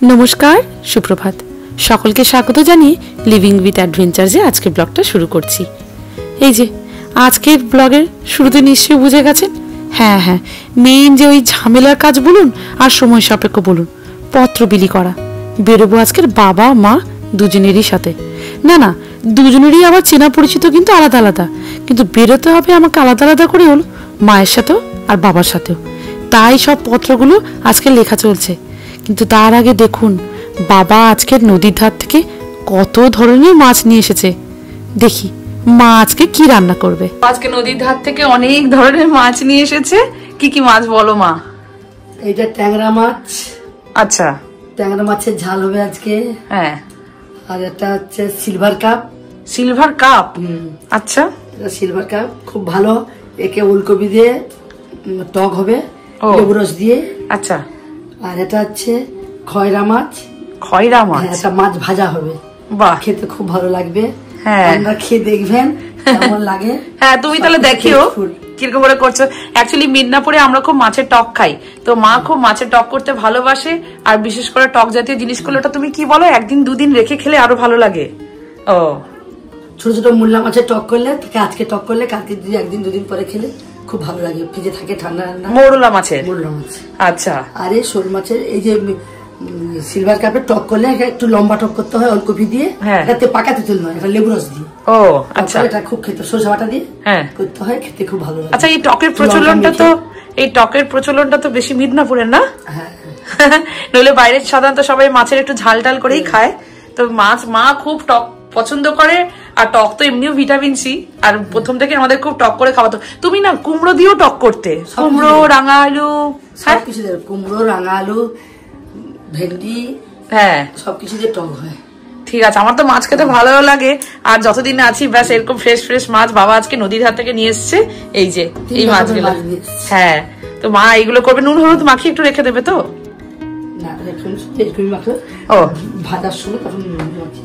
নমস্কার, সুপ্রভাত। সকলকে স্বাগত জানিয়ে লিভিং উইথ অ্যাডভেঞ্চার্সে আজকের ব্লগটা শুরু করছি। এই যে আজকের ব্লগের শুরুতে নিশ্চয়ই বুঝে গেছেন, হ্যাঁ মেইন যে ওই ঝামেলার কাজ বলুন আর সময় সাপেক্ষ বলুন, পত্র বিলি করা। বেরোবো আজকের বাবা মা দুজনেরই সাথে। না দুজনেরই আবার চেনা পরিচিত, কিন্তু আলাদা আলাদা, কিন্তু বেরোতে হবে আমাকে আলাদা আলাদা করে হলো, মায়ের সাথেও আর বাবার সাথেও। তাই সব পত্রগুলো আজকে লেখা চলছে। কিন্তু তার আগে দেখুন বাবা আজকের নদীর ধার থেকে কত ধরনের মাছ নিয়ে এসেছে। দেখি মা আজকে কি রান্না করবে। আজকে নদীর ধার থেকে অনেক ধরনের মাছ নিয়ে এসেছে। কি কি মাছ বলো মা? এইটা ট্যাংরা মাছ। আচ্ছা, ট্যাংরা মাছের ঝাল হবে আজকে। হ্যাঁ। আর এটা হচ্ছে সিলভার কাপ। Silver cup? আচ্ছা, এটা সিলভার কাপ খুব ভালো। একে ওলকপি দিয়ে টক হবে, লেবু রস দিয়ে। আচ্ছা। আর এটা হচ্ছে খয়রা মাছ। খয়রা মাছ? এটা মাছ ভাজা হবে। বাহ, খেতে খুব ভালো লাগবে। হ্যাঁ, আপনারা খেয়ে দেখবেন কেমন লাগে। হ্যাঁ, তুমি তাহলে দেখিও কিরকম করে করছো। অ্যাকচুয়ালি মিদনাপুরে আমরা খুব মাছের টক খাই, তো মা খুব মাছের টক করতে ভালোবাসে। আর বিশেষ করে টক জাতীয় জিনিসগুলো, ওটা তুমি কি বলো, একদিন দুদিন রেখে খেলে আরো ভালো লাগে। ও, ছোট ছোট মূল্লা মাছের টক করলে, আজকে টক করলে কালকে একদিন দুদিন পরে খেলে খুব ভালো লাগে। ফ্রিজে থাকে ঠান্ডা ঠান্ডা। মৌরলা মাছের? মৌরলা মাছ। আচ্ছা। আর এই শোল মাছের এই যে সিলভার কাপে টক করলে একটু লম্বা টক করতে হয় ওলকপি দিয়ে। এটাতে পাকা তেঁতুল নয়, এটা লেবু রস দিয়ে। ও আচ্ছা। এটা খুব খেতে সরষে বাটা দিয়ে করতে হয়, খেতে খুব ভালো লাগে। আচ্ছা, এই টকের প্রচলনটা তো বেশি মিদনাপুরের না? হ্যাঁ। নইলে বাইরে সাধারণত সবাই মাছের একটু ঝাল টাল করেই খায়। তো মা খুব টক পছন্দ করে। আর টক তো এমনিও ভিটামিন সি, আর প্রথম থেকে আমাদের খুব টক করে খাওয়াতো। তুমি না কুমড়ো দিয়েও টক করতে? কুমড়ো, রাঙা আলু, সবকিছু দেবে। কুমড়ো, রাঙা আলু, ভেন্ডি, হ্যাঁ, সবকিছু দিয়ে টক হয়। ঠিক আছে, আমার তো মাছ খেতে ভালো লাগে। আর যতদিন আছি ব্যাস এরকম ফ্রেশ মাছ বাবা আজকে নদীর হাত থেকে নিয়ে এসছে। এই যে এই মাছগুলো, হ্যাঁ। তো মা এইগুলো করবে, নুন হলুদ মাখিয়ে একটু রেখে দেবে তো?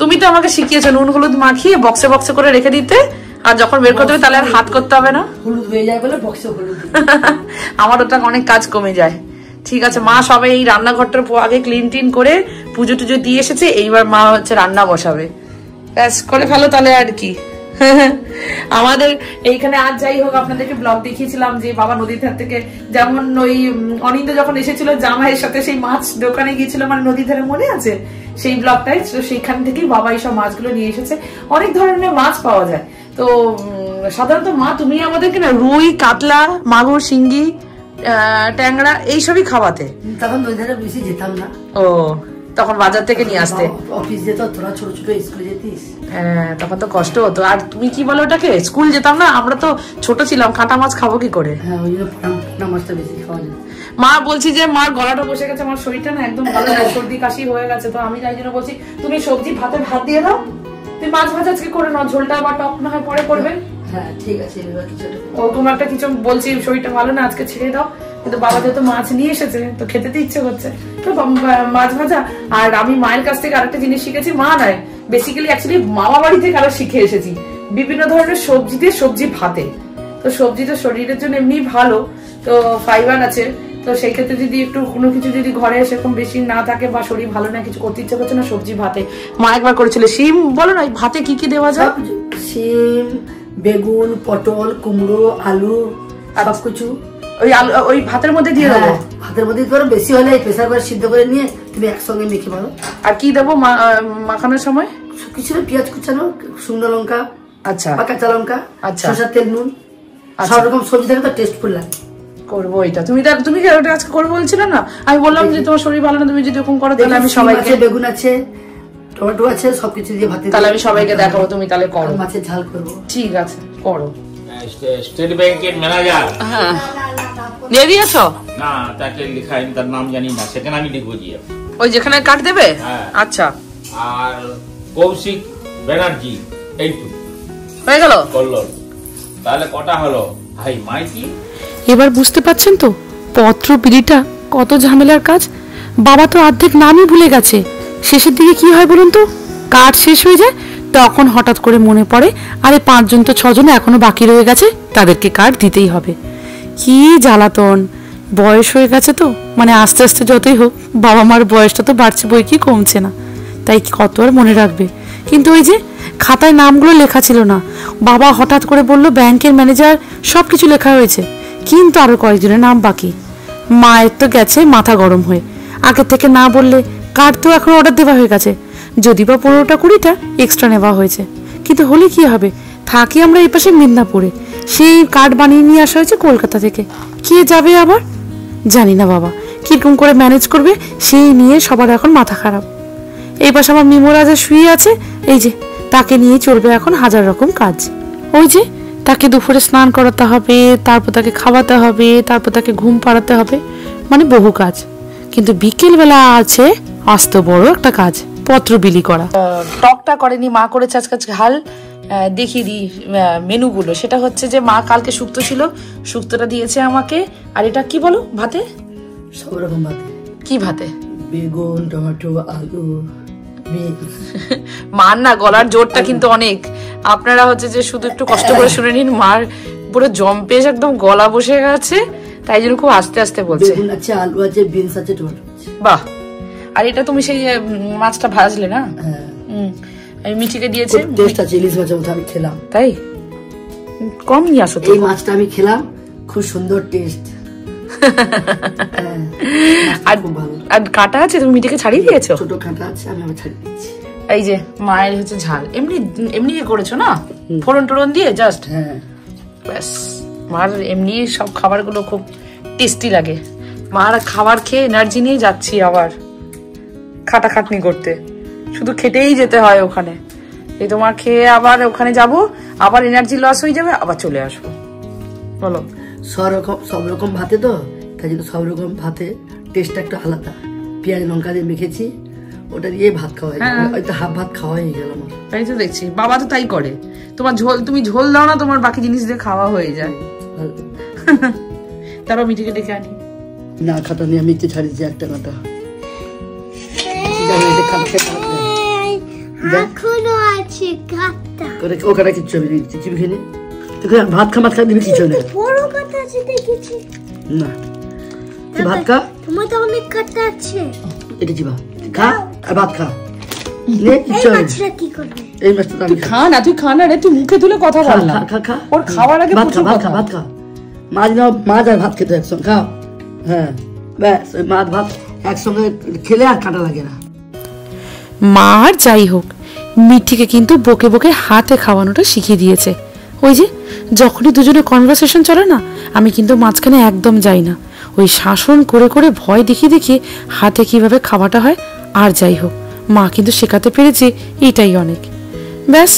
তুমি তো আমাকে শিখিয়েছো নুন হলুদ মাখিয়ে বক্সে বক্সে করে রেখে দিতে, আর যখন বের করতে হবে তাহলে আর হাত করতে হবে না। হলুদ হয়ে যায় বলে বক্সে হলুদ। আমার ওটা অনেক কাজ কমে যায়। ঠিক আছে, মা সবাই এই রান্নাঘরটার আগে ক্লিন টিন করে পুজো টুজো দিয়ে এসেছে। এইবার মা হচ্ছে রান্না বসাবে। ব্যাস করে ফেলো তাহলে আর কি। আমাদের এইখানে আজ যাই হোক আপনাদেরকে ব্লগ দেখিয়েছিলাম যে বাবা নদীর ধার থেকে, যেমন ওই অনিন্দ যখন এসেছিল জামাইয়ের সাথে সেই মাছ দোকানে গিয়েছিল, মানে নদীর ধারে, মনে আছে সেই ব্লগটাই? সেইখান থেকেই বাবা এইসব মাছগুলো নিয়ে এসেছে। অনেক ধরনের মাছ পাওয়া যায়। তো সাধারণত মা তুমি আমাদেরকে না রুই, কাতলা, মাগুর, শিঙ্গি, ট্যাংরা এইসবই খাওয়াতে। তখন নদীর ধারে বেশি যেতাম না। ও, তখন বাজার থেকে নিয়ে আসতে। অফিস যেত, তোরা ছোট ছোট স্কুলে যেতিস। হ্যাঁ, তখন তো কষ্ট হতো। আর তুমি কি বলো ওটাকে, স্কুল যেতাম না, আমরা তো ছোট ছিলাম, কাঁটা মাছ খাবো কি করে? হ্যাঁ, ওই জন্য কাঁটা মাছটা বেশি খাওয়া যায়। মা বলছি যে মার গলাটা বসে গেছে, আমার শরীরটা না একদম ভালো না, সর্দি কাশি হয়ে গেছে। তো আমি যাই জন্য বলছি তুমি সবজি ভাতে ভাত দিয়ে দাও, তুমি মাছ ভাজা আজকে করে নাও, ঝোলটা বা টক না হয় পরে করবে। হ্যাঁ ঠিক আছে, ও তোমার একটা কিছু বলছি, শরীরটা ভালো না, আজকে ছেড়ে দাও। কিন্তু বাবা যেহেতু মাছ নিয়ে এসেছে তো খেতে তো ইচ্ছে করছে, তো মাছ ভাজা। আর আমি মায়ের কাছ থেকে আরেকটা জিনিস শিখেছি, মা নয় বেসিক্যালি অ্যাকচুয়ালি মামা বাড়ি থেকে আরো শিখে এসেছি, বিভিন্ন ধরনের সবজি দিয়ে সবজি ভাতে। তো সবজি তো শরীরের জন্য এমনি ভালো, তো ফাইবার আছে। তো সেই ক্ষেত্রে যদি একটু কোনো কিছু যদি ঘরে সেরকম বেশি না থাকে বা শরীর ভালো না, কিছু করতে ইচ্ছে করছে না, সবজি ভাতে। মা একবার করেছিল শিম, বলো না ভাতে কি কি দেওয়া যায়? শিম, বেগুন, পটল, কুমড়ো, আলু, সবকিছু ওই আলু ওই ভাতের মধ্যে দিয়ে দেবো। ভাতের মধ্যে ধরো বেশি হলে প্রেসার করে সিদ্ধ করে নিয়ে তুমি একসঙ্গে মেখে পারো। আর কি দেবো মাখানোর সময়? কিছু পেঁয়াজ কুচানো, শুকনো লঙ্কা, আচ্ছা, কাঁচা লঙ্কা, আচ্ছা, সরষের তেল, নুন, সব রকম সবজি থাকে তো টেস্টফুল লাগে। করবো এটা। তুমি ওটা আজকে করবো বলছিলে না, আমি বললাম যে তোমার শরীর ভালো না, তুমি যদি এরকম করো তাহলে আমি সবাইকে, বেগুন আছে, টমেটো আছে, সবকিছু দিয়ে ভাতে, তাহলে আমি সবাইকে দেখাবো। তুমি তাহলে করো, মাছের ঝাল করবো। ঠিক আছে, করো। স্টেট ব্যাংকের ম্যানেজার। হ্যাঁ, দিয়ে দিয়েছো? না, তাকে লেখা তার নাম জানি না, সেখানে আমি লিখবো জি। ওই যেখানে কাট দেবে? আচ্ছা। আর কৌশিক ব্যানার্জি, এইটু হয়ে গেল। কল্লোল। তাহলে কটা হলো ভাই মাইতি? এবার বুঝতে পারছেন তো পত্র বিলিটা কত ঝামেলার কাজ। বাবা তো অর্ধেক নামই ভুলে গেছে। শেষের দিকে কি হয় বলুন তো, কার্ড শেষ হয়ে যায়, তখন হঠাৎ করে মনে পড়ে আরে 5 জন তো 6 জন এখনো বাকি রয়ে গেছে, তাদেরকে কার্ড দিতেই হবে। কি জ্বালাতন। বয়স হয়ে গেছে তো, মানে আস্তে আস্তে যতই হোক বাবা মার বয়সটা তো বাড়ছে, বই কি কমছে না, তাই কত আর মনে রাখবে। কিন্তু ওই যে খাতায় নামগুলো লেখা ছিল না, বাবা হঠাৎ করে বলল ব্যাংকের ম্যানেজার সব কিছু লেখা হয়েছে, কিন্তু আরো কয়েকজনের নাম বাকি। মায়ের তো গেছে মাথা গরম হয়ে, আগে থেকে না বললে কার্ড তো এখন অর্ডার দেওয়া হয়ে গেছে, যদি বা 15টা 20টা এক্সট্রা নেওয়া হয়েছে, কিন্তু হলে কি হবে, থাকি আমরা এই পাশে মিদনাপুরে, সেই কার্ড বানিয়ে নিয়ে আসা হয়েছে কলকাতা থেকে, কে যাবে আবার জানি না বাবা কিরকম করে ম্যানেজ করবে, সেই নিয়ে সবার এখন মাথা খারাপ। এই পাশে আমার মিমো রাজা শুয়ে আছে, এই যে তাকে নিয়ে চলবে এখন হাজার রকম কাজ। ওই যে তাকে দুপুরে স্নান করাতে হবে, তারপর তাকে খাওয়াতে হবে, তারপর তাকে ঘুম পাড়াতে হবে, মানে বহু কাজ। কিন্তু বিকেলবেলা আছে আস্ত বড় একটা কাজ, পত্র বিলি করা। টকটা করেনি মা, করেছে আজকে ঝাল। দেখিয়ে দিই মেনুগুলো। সেটা হচ্ছে যে মা কালকে শুক্তো ছিল, শুক্তোটা দিয়েছে আমাকে। আর এটা কি বলো, ভাতে সব রকম ভাতে। কি ভাতে? বেগুন, টমেটো, আলু। মার না গলার জোরটা কিন্তু অনেক, আপনারা হচ্ছে যে শুধু একটু কষ্ট করে শুনে নিন, মার পুরো জম্পেশ একদম গলা বসে গেছে, তাই জন্য খুব আস্তে আস্তে বলছে। বেগুন আছে, আলু আছে, বিনস আছে, টমেটো আছে। বাহ। আর এটা তুমি সেই মাছটা ভাজলে না? আমি মিঠিকে দিয়েছে, টেস্ট আছে, ইলিশ মাছের মতো আমি খেলাম। তাই কম নিয়ে আসো তো। এই মাছটা আমি খেলাম, খুব সুন্দর টেস্ট। আর কাঁটা আছে, তুমি মিঠিকে ছাড়িয়ে দিয়েছো? ছোট কাঁটা আছে, আমি আবার ছাড়িয়ে দিয়েছি। এই যে মায়ের হচ্ছে ঝাল, এমনি এমনি করেছো না, ফোড়ন টোড়ন দিয়ে জাস্ট। হ্যাঁ ব্যাস, মার এমনি সব খাবারগুলো খুব টেস্টি লাগে। মার খাবার খেয়ে এনার্জি নিয়ে যাচ্ছি আবার খাটাখাটনি করতে, শুধু খেটেই যেতে হয় ওখানে। এই তোমার খেয়ে আবার ওখানে যাব, আবার এনার্জি লস হয়ে যাবে, আবার চলে আসবো। বলো, সব রকম ভাতে তো, তাই জন্য সব রকম ভাতে টেস্টটা একটু আলাদা। পেঁয়াজ লঙ্কা দিয়ে মেখেছি, ওটা দিয়ে ভাত খাওয়া হয়, হয়তো হাফ ভাত খাওয়া হয়ে গেল আমার। তাই তো দেখছি, বাবা তো তাই করে। তোমার ঝোল, তুমি ঝোল দাও না, তোমার বাকি জিনিস দিয়ে খাওয়া হয়ে যায়। তারপর মিঠিকে ডেকে আনি। না খাটা নিয়ে আমি একটু ছাড়িয়েছি একটা কাঁটা। ওখানে কিচ্ছু আমি চিবি খেয়ে ভাত খামাত খাই দিবি কিছু নেই না, ভাত খা, তোমার তো অনেক কাটা আছে, এটা চিবা খা আর ভাত খা। এই মাছটা আমি খা না, তুই খা না রে, তুই মুখে তুলে কথা বল না। খা খা, ওর খাওয়ার আগে ভাত খা, ভাত খা, ভাত খা। মাছ নাও, মাছ আর ভাত খেতে একসঙ্গে খাও। হ্যাঁ ব্যাস, ওই মাছ ভাত একসঙ্গে খেলে আর কাটা লাগে না। মা আর যাই হোক, মিঠিকে কিন্তু বকে বকে হাতে খাওয়ানোটা শিখিয়ে দিয়েছে। ওই যে যখনই দুজনে কনভারসেশন চলে না, আমি কিন্তু মাঝখানে একদম যাই না, ওই শাসন করে করে ভয় দেখিয়ে দেখিয়ে হাতে কিভাবে খাওয়াটা হয়। আর যাই হোক, মা কিন্তু শেখাতে পেরেছে, এটাই অনেক। ব্যাস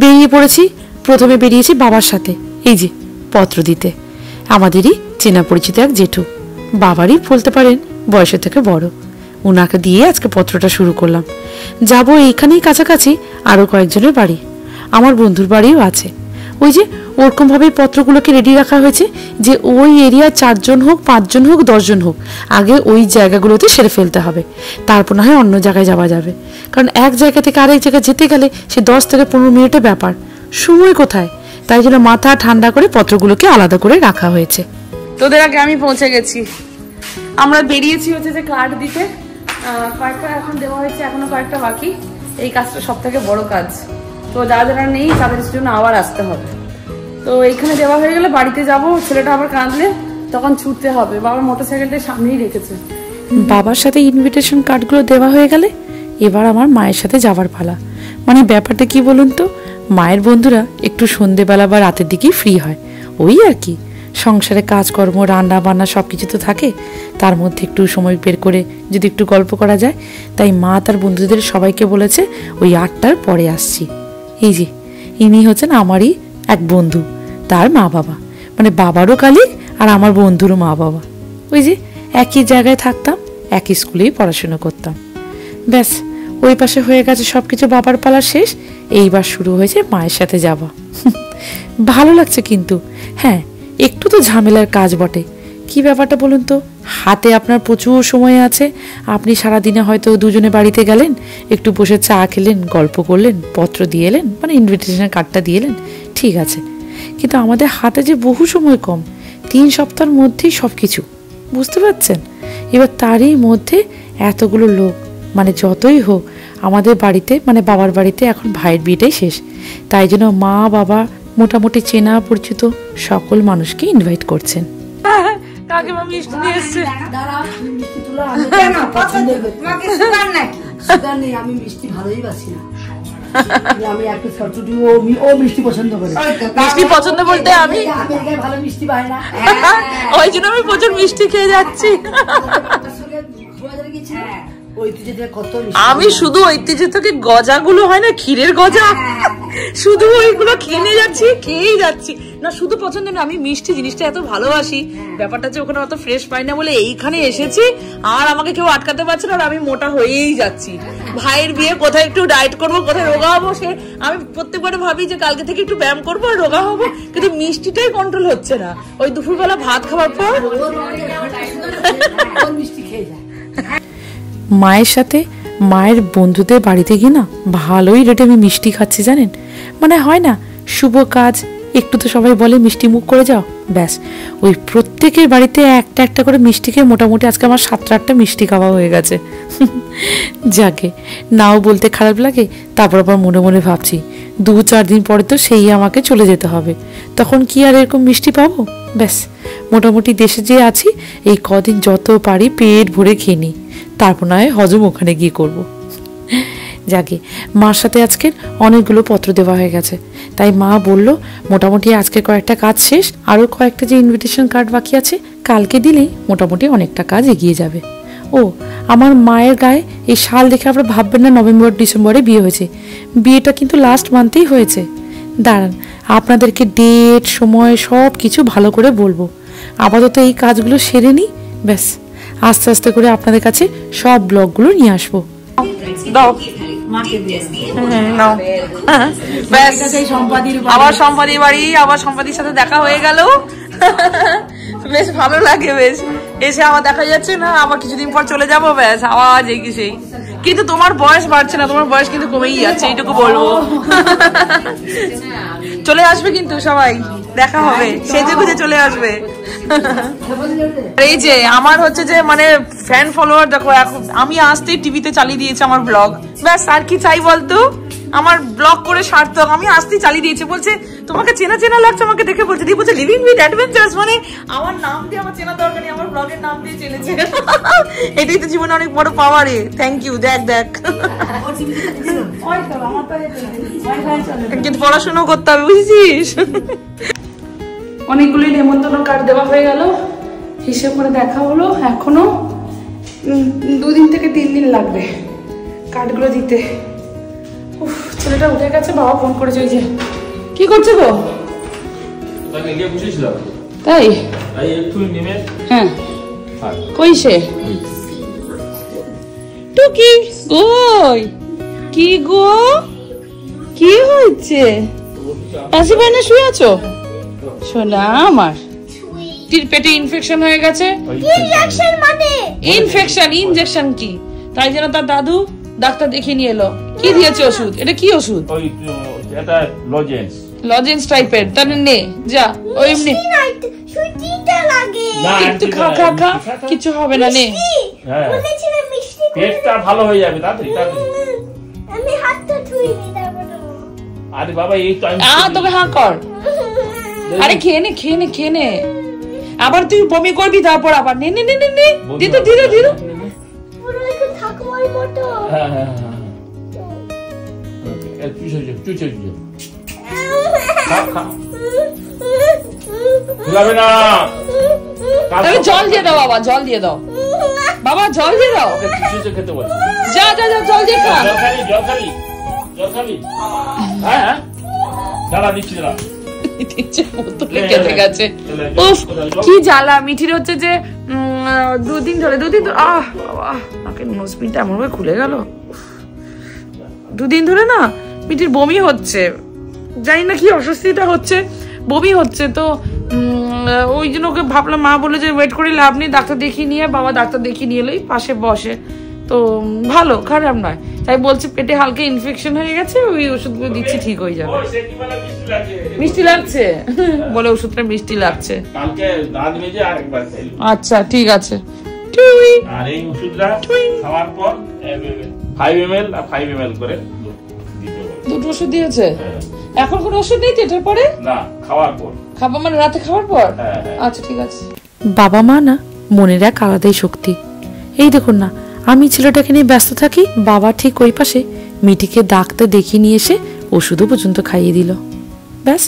বেরিয়ে পড়েছি। প্রথমে বেরিয়েছি বাবার সাথে, এই যে পত্র দিতে। আমাদেরই চেনা পরিচিত এক জেঠু, বাবারই বলতে পারেন বয়সের থেকে বড়, ওনাকে দিয়ে আজকে পত্রটা শুরু করলাম। যাব এইখানেই কাছাকাছি আরো কয়েকজনের বাড়ি, আমার বন্ধুর বাড়িও আছে। ওই যে ওরকম ভাবে পত্রগুলোকে রেডি রাখা হয়েছে যে ওই এরিয়া 4 জন হোক, 5 জন হোক, 10 জন হোক, আগে ওই জায়গাগুলোতে সেরে ফেলতে হবে, তারপর না হয় অন্য জায়গায় যাওয়া যাবে। কারণ এক জায়গা থেকে আরেক জায়গায় যেতে গেলে সে 10 থেকে 15 মিনিটের ব্যাপার, সময় কোথায়, তাই জন্য মাথা ঠান্ডা করে পত্রগুলোকে আলাদা করে রাখা হয়েছে। তোদের আগে আমি পৌঁছে গেছি। আমরা বেরিয়েছি হচ্ছে যে কার্ড দিতে, কয়েকটা এখন দেওয়া হয়েছে, এখনো কয়েকটা বাকি। এই কাজটা সব থেকে বড় কাজ, তো যারা যারা নেই তাদের জন্য আবার আসতে হবে। তো এইখানে দেওয়া হয়ে গেলে বাড়িতে যাব, ছেলেটা আবার কাঁদলে তখন ছুটতে হবে। বাবার মোটরসাইকেলটা সামনেই রেখেছে। বাবার সাথে ইনভিটেশন কার্ডগুলো দেওয়া হয়ে গেলে এবার আমার মায়ের সাথে যাওয়ার পালা। মানে ব্যাপারটা কি বলুন তো, মায়ের বন্ধুরা একটু সন্ধেবেলা বা রাতের দিকেই ফ্রি হয়, ওই আর কি। সংসারে কাজকর্ম, রান্না বান্না সব কিছু তো থাকে, তার মধ্যে একটু সময় বের করে যদি একটু গল্প করা যায়। তাই মা তার বন্ধুদের সবাইকে বলেছে ওই 8টার পরে আসছি। এই যে ইনি হচ্ছেন আমারই এক বন্ধু, তার মা বাবা, মানে বাবারও কালিগ আর আমার বন্ধুরও মা বাবা। ওই যে একই জায়গায় থাকতাম, একই স্কুলেই পড়াশুনো করতাম। ব্যাস ওই পাশে হয়ে গেছে সব কিছু, বাবার পালা শেষ, এইবার শুরু হয়েছে মায়ের সাথে যাওয়া। ভালো লাগছে কিন্তু, হ্যাঁ একটু তো ঝামেলার কাজ বটে। কি ব্যাপারটা বলুন তো, হাতে আপনার প্রচুর সময় আছে, আপনি সারাদিনে হয়তো দুজনে বাড়িতে গেলেন, একটু বসে চা খেলেন, গল্প করলেন, পত্র দিয়ে এলেন, মানে ইনভিটেশন কার্ডটা দিয়ে এলেন, ঠিক আছে। কিন্তু আমাদের হাতে যে বহু সময় কম, 3 সপ্তাহের মধ্যেই সব কিছু। বুঝতে পারছেন? এবার তারই মধ্যে এতগুলো লোক, মানে যতই হোক আমাদের বাড়িতে, মানে বাবার বাড়িতে এখন ভাইয়ের বিয়েটাই শেষ, তাই জন্য মা বাবা মোটামুটি চেনা পরিচিত সকল মানুষকে ইনভাইট করছেন। কাকিমা মিষ্টি নিয়ে এসছে। আমি মিষ্টি ভালোই বাসি না, আমি একটু সরচুটি, ও মিষ্টি পছন্দ করে। মিষ্টি পছন্দ বলতে আমি ভালো মিষ্টি পাই না, ওই জন্য আমি প্রচুর মিষ্টি খেয়ে যাচ্ছি। আমি শুধু ঐতিহ্য থেকে গজাগুলো হয় না, ক্ষীরের গজা, শুধু ওইগুলো খেয়ে যাচ্ছি, খেয়েই যাচ্ছি না। শুধু পছন্দ না, আমি মিষ্টি জিনিসটা এত ভালোবাসি, ব্যাপারটা যে ওখানে অত ফ্রেশ পাই না বলে এইখানে এসেছি, আর আমাকে কেউ আটকাতে পারছে না, আর আমি মোটা হয়েই যাচ্ছি। ভাইয়ের বিয়ে, কোথায় একটু ডায়েট করবো, কোথায় রোগা হবো, সে আমি প্রত্যেকবারে ভাবি যে কালকে থেকে একটু ব্যায়াম করবো আর রোগা হবো, কিন্তু মিষ্টিটাই কন্ট্রোল হচ্ছে না। ওই দুপুরবেলা ভাত খাওয়ার পর মিষ্টি খেয়ে যায়। মায়ের সাথে মায়ের বন্ধুদের বাড়িতে গিয়ে না ভালোই রেটে আমি মিষ্টি খাচ্ছি, জানেন? মানে হয় না, শুভ কাজ একটু তো সবাই বলে মিষ্টি মুখ করে যাও, ব্যাস ওই প্রত্যেকের বাড়িতে একটা একটা করে মিষ্টি খেয়ে মোটামুটি আজকে আমার 7-8টা মিষ্টি খাওয়া হয়ে গেছে। যাকে নাও বলতে খারাপ লাগে, তারপর আবার মনে মনে ভাবছি 2-4 দিন পরে তো সেই আমাকে চলে যেতে হবে, তখন কি আর এরকম মিষ্টি পাবো? ব্যাস মোটামুটি দেশে যে আছি এই কদিন যত পারি পেট ভরে খেয়ে নিই, তারপর নয় হজম ওখানে গিয়ে করব। যাকে মার সাথে আজকের অনেকগুলো পত্র দেওয়া হয়ে গেছে, তাই মা বলল মোটামুটি আজকে কয়েকটা কাজ শেষ, আরও কয়েকটা যে ইনভিটেশন কার্ড বাকি আছে কালকে দিলেই মোটামুটি অনেকটা কাজ এগিয়ে যাবে। ও আমার মায়ের গায়ে এই শাল দেখে আপনারা ভাববেন না নভেম্বর ডিসেম্বরে বিয়ে হয়েছে, বিয়েটা কিন্তু লাস্ট মান্থেই হয়েছে। দাঁড়ান আপনাদেরকে ডেট সময় সব কিছু ভালো করে বলবো, আপাতত এই কাজগুলো সেরে নিই, ব্যাস আস্তে আস্তে করে আপনাদের কাছে সব ব্লগগুলো নিয়ে আসবো। আবার সম্পাদির বাড়ি, আবার সম্পাদির সাথে দেখা হয়ে গেল, বেশ ভালো লাগে। বেশ এসে আবার দেখা যাচ্ছে না, আবার কিছুদিন পর চলে যাবো, ব্যাস আওয়াজ সেই। কিন্তু তোমার বয়স বাড়ছে না, তোমার বয়স কিন্তু কমেই যাচ্ছে, এইটুকু বলবো। চলে আসবে কিন্তু সবাই, দেখা হবে, সেজে গুজে চলে আসবে। এই যে আমার হচ্ছে যে মানে ফ্যান ফলোয়ার দেখো, এখন আমি আসতেই টিভিতে চালিয়ে দিয়েছে আমার ব্লগ, ব্যাস আর কি চাই বলতো, আমার ব্লগ করে সার্থক। আমি আসতেই চালিয়ে দিয়েছে, বলছে তোমাকে চেনা চেনা লাগছে, আমাকে দেখে বলছে, দিয়ে বলছে লিভিং উইথ অ্যাডভেঞ্চার্স, মানে আমার নাম দিয়ে আমার চেনা দরকার নেই, আমার ব্লগের নাম দিয়ে চেনেছে। এটাই তো জীবনে অনেক বড় পাওয়ারে। Thank you. দেখ দেখ কিন্তু পড়াশোনা করতে হবে, বুঝছিস? অনেকগুলি নেমন্তন্ন কার্ড দেওয়া হয়ে গেল, হিসেব করে দেখা হলো এখনো 2 দিন থেকে 3 দিন লাগবে কার্ডগুলো দিতে। ছেলেটা উঠে গেছে, বাবা ফোন করেছে। ওই যে কি করছে গো? তাই? হ্যাঁ কই সে? টুকি কই? কি গো কি হয়েছে? আসি ভাই না শুয়ে আছো? শোনা আমার পেটে ইনফেকশন হয়ে গেছে। ইনজেকশন মানে ইনজেকশন কি? তাই জন্য তার দাদু ডাক্তার দেখিয়ে নিয়ে এলো। কি দিয়েছে ওষুধ? এটা কি ওষুধ? এটা লজেন্স টাইপের। তাহলে নে যা, ওই এমনি একটু খা খা খা, কিছু হবে না, নে। পেটটা ভালো হয়ে যাবে তাড়াতাড়ি। আমি হাতটা ধুইনি তারপর। আরে বাবা এই তো তোকে হাঁ কর। আরে খেয়ে নে খেয়ে নে খেয়ে নে, আবার তুই বমি করবি তারপর আবার নে নে নে নে নে, ধীরে ধীরে ধীরে। পুরো একটু থাকবার মতো। হ্যাঁ হ্যাঁ হ্যাঁ ওকে চুচে খা বুলাবে না। আরে জল দিয়ে দাও বাবা, জল দিয়ে দাও বাবা, জল দিয়ে দাও। চুচে খেতে বল। যা যা যা জল দিয়ে খা। জল খালি হ্যাঁ দাঁড়া দিচ্ছি দাঁড়া। কি জ্বালা মিঠির হচ্ছে যে 2 দিন ধরে নাকের নোজপিনটা এমন ভাবে খুলে গেল। 2 দিন ধরে না মিঠির বমি হচ্ছে, জানি না কি অস্বস্তিটা হচ্ছে, বমি হচ্ছে। তো ওই জন্য ওকে ভাবলাম, মা বলে যে ওয়েট করে লাভ নেই, ডাক্তার দেখিয়ে নিয়ে, বাবা ডাক্তার দেখিয়ে নিয়ে এলোই, পাশে বসে তো ভালো খারাপ নয়, তাই বলছে পেটে হালকা ইনফেকশন হয়ে গেছে, ওই ওষুধগুলো দিচ্ছি ঠিক হয়ে যাবে। মিষ্টি লাগছে বলে ওষুধটা মিষ্টি লাগছে। কালকে দাঁত মেজে আরেকবার খাইলো। আচ্ছা ঠিক আছে। আর এই ওষুধটা খাওয়ার পর 5 ml আর 5 ml করে দিতে হবে। দুটো ওষুধ দিয়েছে? এখন কোনো ওষুধ নেই তো এটার পরে? না, খাওয়ার পর। খাবো মানে রাতে খাওয়ার পর? হ্যাঁ। আচ্ছা ঠিক আছে। বাবা মা না মনের এক আলাদাই শক্তি। এই দেখুন না, আমি ছেলেটাকে নিয়ে ব্যস্ত থাকি, বাবা ঠিক ওই পাশে মিটিকে ডাক্তার দেখিয়ে নিয়ে এসে ওষুধও পর্যন্ত খাইয়ে দিল। ব্যাস,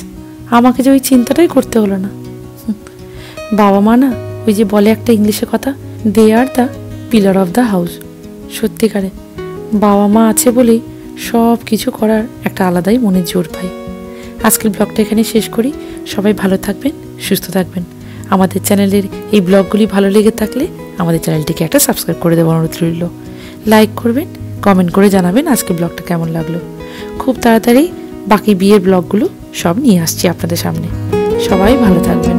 আমাকে যে ওই চিন্তাটাই করতে হলো না। বাবা মা না ওই যে বলে একটা ইংলিশে কথা, they are the pillar of the house. সত্যিকারে বাবা মা আছে বলেই সব কিছু করার একটা আলাদাই মনের জোর পাই। আজকের ব্লগটা এখানে শেষ করি। সবাই ভালো থাকবেন, সুস্থ থাকবেন। আমাদের চ্যানেলের এই ব্লগগুলি ভালো লেগে থাকলে আমাদের চ্যানেলটিকে একটা সাবস্ক্রাইব করে দেওয়ার অনুরোধ রইল। লাইক করবেন, কমেন্ট করে জানাবেন আজকে ব্লগটা কেমন লাগলো। খুব তাড়াতাড়ি বাকি বিয়ের ব্লগগুলো সব নিয়ে আসছি আপনাদের সামনে। সবাই ভালো থাকবেন।